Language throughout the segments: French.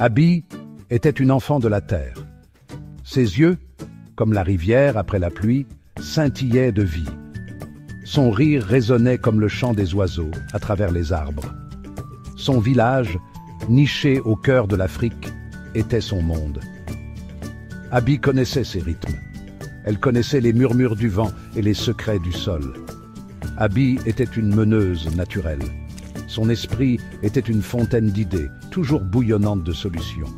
Abby était une enfant de la terre. Ses yeux, comme la rivière après la pluie, scintillaient de vie. Son rire résonnait comme le chant des oiseaux à travers les arbres. Son village, niché au cœur de l'Afrique, était son monde. Abby connaissait ses rythmes. Elle connaissait les murmures du vent et les secrets du sol. Abby était une meneuse naturelle. Son esprit était une fontaine d'idées, toujours bouillonnante de solutions.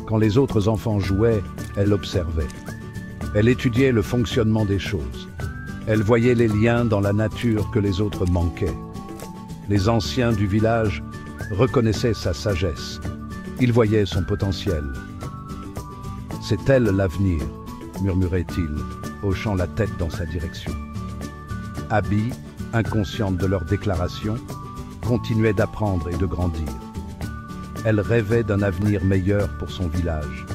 Quand les autres enfants jouaient, elle observait. Elle étudiait le fonctionnement des choses. Elle voyait les liens dans la nature que les autres manquaient. Les anciens du village reconnaissaient sa sagesse. Ils voyaient son potentiel. « C'est elle l'avenir », murmurait-il, hochant la tête dans sa direction. Abby, inconsciente de leur déclaration, continuait d'apprendre et de grandir. Elle rêvait d'un avenir meilleur pour son village.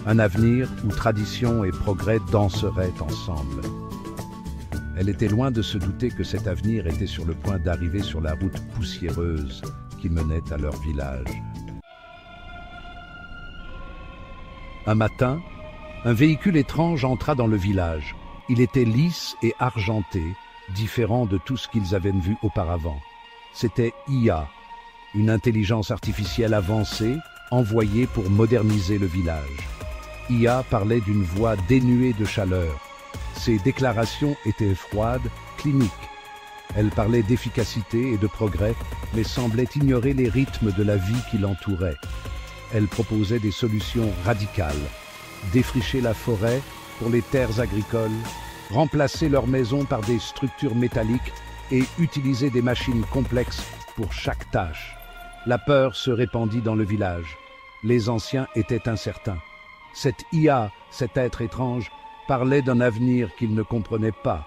Un avenir où tradition et progrès danseraient ensemble. Elle était loin de se douter que cet avenir était sur le point d'arriver sur la route poussiéreuse qui menait à leur village. Un matin, un véhicule étrange entra dans le village. Il était lisse et argenté, différent de tout ce qu'ils avaient vu auparavant. C'était IA, une intelligence artificielle avancée, envoyée pour moderniser le village. IA parlait d'une voix dénuée de chaleur. Ses déclarations étaient froides, cliniques. Elle parlait d'efficacité et de progrès, mais semblait ignorer les rythmes de la vie qui l'entourait. Elle proposait des solutions radicales. Défricher la forêt pour les terres agricoles, remplacer leurs maisons par des structures métalliques et utiliser des machines complexes pour chaque tâche. La peur se répandit dans le village. Les anciens étaient incertains. Cette IA, cet être étrange, parlait d'un avenir qu'ils ne comprenaient pas.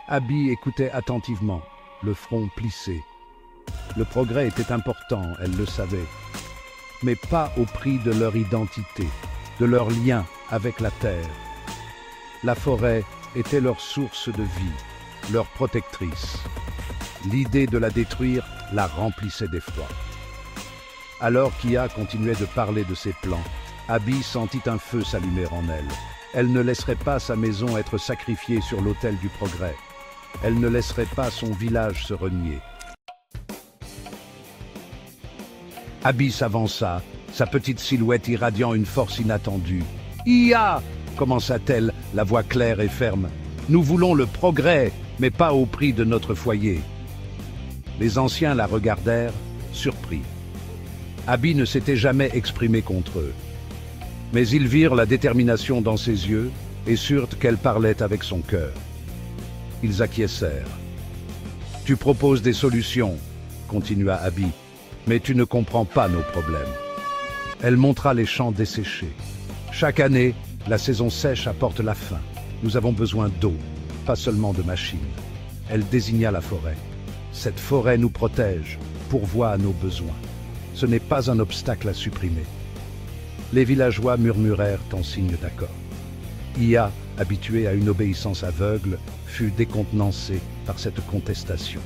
Abby écoutait attentivement, le front plissé. Le progrès était important, elle le savait, mais pas au prix de leur identité, de leur lien avec la terre. La forêt était leur source de vie, leur protectrice. L'idée de la détruire la remplissait d'effroi. Alors qu'Ia continuait de parler de ses plans, Abby sentit un feu s'allumer en elle. Elle ne laisserait pas sa maison être sacrifiée sur l'autel du progrès. Elle ne laisserait pas son village se renier. Abby s'avança, sa petite silhouette irradiant une force inattendue. « Ia !» commença-t-elle, la voix claire et ferme. « Nous voulons le progrès, mais pas au prix de notre foyer. » Les anciens la regardèrent, surpris. Abby ne s'était jamais exprimée contre eux. Mais ils virent la détermination dans ses yeux et surent qu'elle parlait avec son cœur. Ils acquiescèrent. « Tu proposes des solutions, » continua Abby, « mais tu ne comprends pas nos problèmes. » Elle montra les champs desséchés. Chaque année, la saison sèche apporte la faim. Nous avons besoin d'eau, pas seulement de machines. Elle désigna la forêt. Cette forêt nous protège, pourvoit à nos besoins. Ce n'est pas un obstacle à supprimer. Les villageois murmurèrent en signe d'accord. Ia, habituée à une obéissance aveugle, fut décontenancée par cette contestation.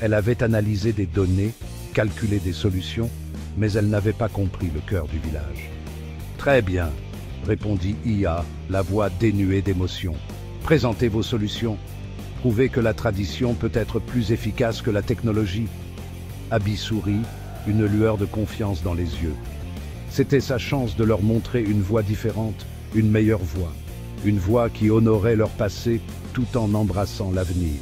Elle avait analysé des données, calculé des solutions, mais elle n'avait pas compris le cœur du village. « Très bien, » répondit Ia, la voix dénuée d'émotion. « Présentez vos solutions. Prouvez que la tradition peut être plus efficace que la technologie. » Abby sourit, une lueur de confiance dans les yeux. C'était sa chance de leur montrer une voie différente, une meilleure voie. Une voie qui honorait leur passé tout en embrassant l'avenir.